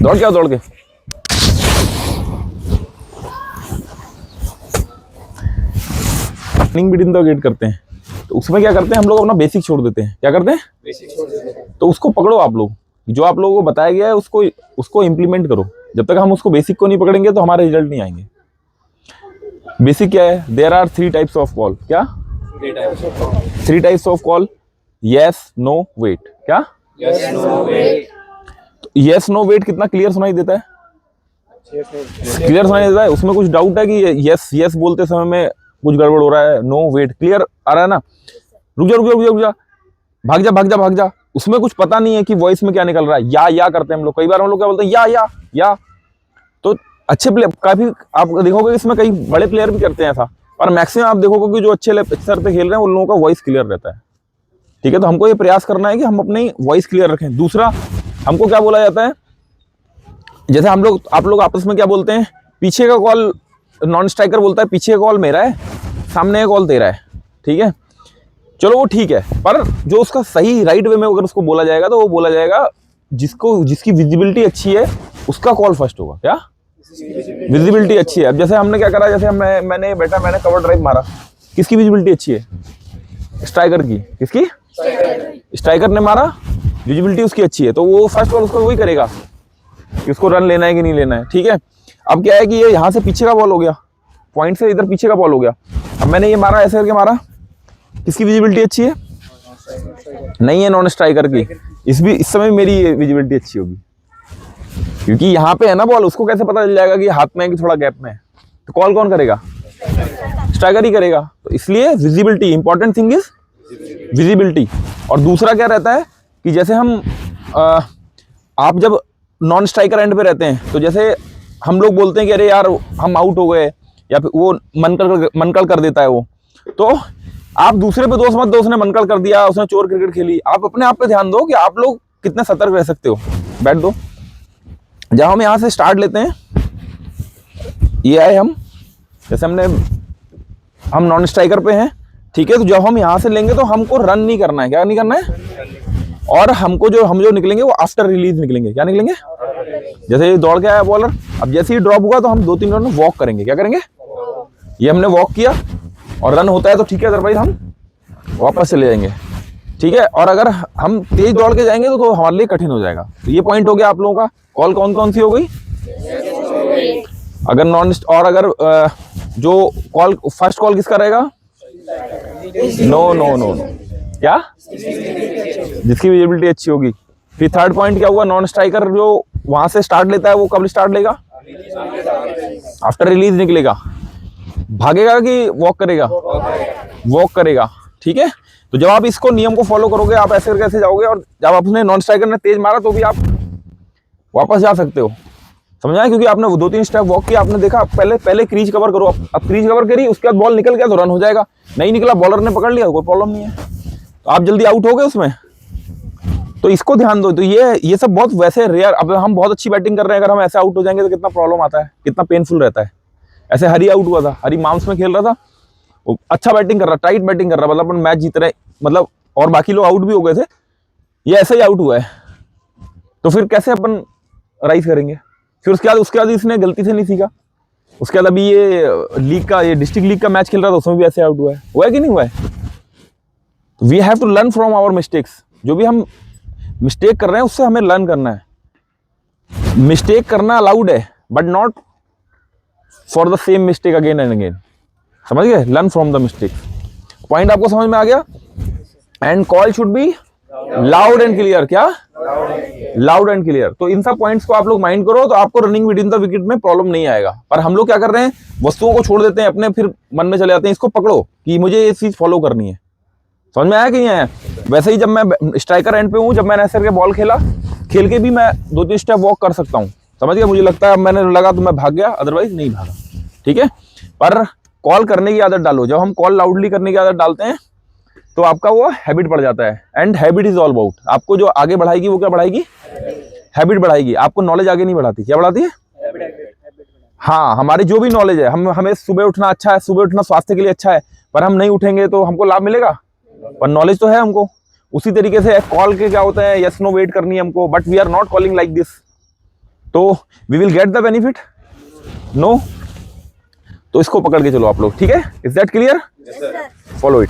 दौड़ के आओ, दौड़ के। रनिंग बिटवीन द विकेट करते हैं, तो उसमें क्या करते हैं हम लोग, अपना बेसिक छोड़ देते हैं। क्या करते हैं? बेसिक छोड़ देते हैं। तो उसको पकड़ो आप लोग, जो आप लोगों को बताया गया है उसको इम्प्लीमेंट करो। जब तक हम उसको बेसिक को नहीं पकड़ेंगे तो हमारे रिजल्ट नहीं आएंगे। बेसिक क्या है? There are 3 types of call. क्या? 3 types of call. Yes, no, wait. क्या? Yes, no, wait. Yes no wait कितना क्लियर सुनाई देता है? क्लियर सुनाई देता है। उसमें कुछ डाउट है कि यस यस बोलते समय में कुछ गड़बड़ हो रहा है? नो वेट क्लियर आ रहा है ना? रुक जा रुक जा रुक जा रुक जा, भाग जा भाग जा भाग जा। उसमें कुछ पता नहीं है कि वॉइस में क्या निकल रहा है। या करते हैं हम लोग, कई बार हम लोग क्या बोलते हैं? या। तो अच्छे प्लेयर काफी आप देखोगे इसमें कई बड़े प्लेयर भी करते हैं ऐसा, और मैक्सिमम आप देखोगे कि जो अच्छे स्तर पे खेल रहे हैं उन लोगों का वॉइस क्लियर रहता है। ठीक है, तो हमको ये प्रयास करना है कि हम अपनी वॉइस क्लियर रखें। दूसरा, हमको क्या बोला जाता है, जैसे आप लोग आपस में क्या बोलते हैं, पीछे का कॉल नॉन स्ट्राइकर बोलता है पीछे का कॉल मेरा है, सामने का कॉल तेरा है। ठीक है, चलो वो ठीक है, पर जो उसका सही राइट वे में अगर उसको बोला जाएगा तो वो बोला जाएगा जिसकी विजिबिलिटी अच्छी है उसका कॉल फर्स्ट होगा। क्या? विजिबिलिटी अच्छी है। अब जैसे हमने क्या करा, जैसे मैंने कवर ड्राइव मारा, किसकी विजिबिलिटी अच्छी है? स्ट्राइकर की। किसकी? स्ट्राइकर ने मारा, विजिबिलिटी उसकी अच्छी है, तो वो फर्स्ट बॉल उसको वही करेगा कि उसको रन लेना है कि नहीं लेना है। ठीक है, अब क्या है कि ये यहाँ से पीछे का बॉल हो गया, पॉइंट से इधर पीछे का बॉल हो गया। अब मैंने ये मारा, ऐसे करके मारा, किसकी विजिबिलिटी अच्छी है? नहीं है, नॉन स्ट्राइकर की। इस समय मेरी विजिबिलिटी अच्छी होगी, क्योंकि यहाँ पे है ना बॉल, उसको कैसे पता चल जाएगा कि हाथ में है कि थोड़ा गैप में है? तो कॉल कौन करेगा? स्ट्राइकर ही करेगा। तो इसलिए visibility, important thing is visibility. और दूसरा क्या रहता है कि जैसे आप जब नॉन स्ट्राइकर एंड पे रहते हैं, तो जैसे हम लोग बोलते हैं कि अरे यार हम आउट हो गए, या फिर वो मनकड़ कर देता है वो, तो आप दूसरे पे दोष मत दो, उसने मनकड़ कर दिया, उसने चोर क्रिकेट खेली। आप अपने आप पे ध्यान दो कि आप लोग कितने सतर्क रह सकते हो। बैठ दो। जब हम यहाँ से स्टार्ट लेते हैं, ये आए हम, जैसे हम नॉन स्ट्राइकर पे हैं। ठीक है, तो जब हम यहाँ से लेंगे तो हमको रन नहीं करना है। क्या नहीं करना है? और हम जो निकलेंगे वो आफ्टर रिलीज निकलेंगे। क्या निकलेंगे? जैसे ये दौड़ के आया बॉलर, अब जैसे ही ड्रॉप हुआ तो हम 2-3 रन वॉक करेंगे। क्या करेंगे? ये हमने वॉक किया और रन होता है तो ठीक है, अदरवाइज हम वापस चले जाएंगे। ठीक है, और अगर हम तेज दौड़ के जाएंगे तो हमारे लिए कठिन हो जाएगा। तो ये पॉइंट हो गया आप लोगों का। कॉल कौन कौन सी हो गई? अगर अगर जो कॉल फर्स्ट कॉल किसका रहेगा? नो। क्या? जिसकी विजिबिलिटी अच्छी होगी। फिर थर्ड पॉइंट क्या हुआ? नॉन स्ट्राइकर जो वहां से स्टार्ट लेता है वो कब स्टार्ट लेगा? आफ्टर रिलीज निकलेगा। भागेगा कि वॉक करेगा? वॉक करेगा। ठीक है, तो जब आप इसको नियम को फॉलो करोगे, आप ऐसे करके ऐसे जाओगे, और जब आपने नॉन स्ट्राइकर ने तेज मारा तो भी आप वापस जा सकते हो। समझ आया? क्योंकि आपने 2-3 स्टेप वॉक किया, आपने देखा, पहले क्रीज कवर करो। अब क्रीज कवर करी, उसके बाद बॉल निकल गया तो रन हो जाएगा। नहीं निकला, बॉलर ने पकड़ लिया, कोई प्रॉब्लम नहीं है, तो आप जल्दी आउट हो गए उसमें। तो इसको ध्यान दो। तो ये सब बहुत वैसे रेयर। अब हम बहुत अच्छी बैटिंग कर रहे हैं, अगर हम ऐसे आउट हो जाएंगे तो कितना प्रॉब्लम आता है, कितना पेनफुल रहता है। ऐसे हरी आउट हुआ था, हरी माम्स में खेल रहा था, वो अच्छा बैटिंग कर रहा, टाइट बैटिंग कर रहा, मतलब अपन मैच जीत रहे, मतलब, और बाकी लोग आउट भी हो गए थे, ये ऐसे ही आउट हुआ है। तो फिर कैसे अपन राइज करेंगे? फिर उसके बाद इसने गलती से नहीं सीखा। उसके बाद अभी ये डिस्ट्रिक्ट लीग का मैच खेल रहा था, उसमें भी ऐसे आउट हुआ है कि नहीं हुआ है? We have to learn from our mistakes. जो भी हम मिस्टेक कर रहे हैं उससे हमें लर्न करना है। मिस्टेक करना अलाउड है, but not for the same mistake again and again. समझ गए? Learn from the mistake. Point आपको समझ में आ गया? And call should be loud and clear. क्या? Loud and clear. तो इन सब पॉइंट्स को आप लोग माइंड करो, तो आपको running with in the wicket में प्रॉब्लम नहीं आएगा। पर हम लोग क्या कर रहे हैं, वस्तुओं को छोड़ देते हैं अपने, फिर मन में चले जाते हैं इसको पकड़ो कि मुझे ये चीज फॉलो करनी है। समझ में आया कि नहीं आया? वैसे ही जब मैं स्ट्राइकर एंड पे हूँ, जब मैंने ऐसे करके बॉल खेल के भी मैं 2-3 स्टेप वॉक कर सकता हूँ। समझ गया? मुझे लगता है अब मैंने लगा तो मैं भाग गया, अदरवाइज नहीं भागा। ठीक है, पर कॉल करने की आदत डालो। जब हम कॉल लाउडली करने की आदत डालते हैं तो आपका वो हैबिट पड़ जाता है। And habit is all about. आपको जो आगे बढ़ाएगी वो क्या बढ़ाएगी? हैबिट बढ़ाएगी। आपको नॉलेज आगे नहीं बढ़ाती। क्या बढ़ाती है? हाँ, हमारी जो भी नॉलेज है, हमें सुबह उठना अच्छा है, सुबह उठना स्वास्थ्य के लिए अच्छा है, पर हम नहीं उठेंगे तो हमको लाभ मिलेगा? पर नॉलेज तो है हमको। उसी तरीके से कॉल के क्या होता है, यस नो वेट करनी है हमको, but we are not calling like this. तो we will get the benefit, no. तो इसको पकड़ के चलो आप लोग, ठीक है? Is that clear? Follow it.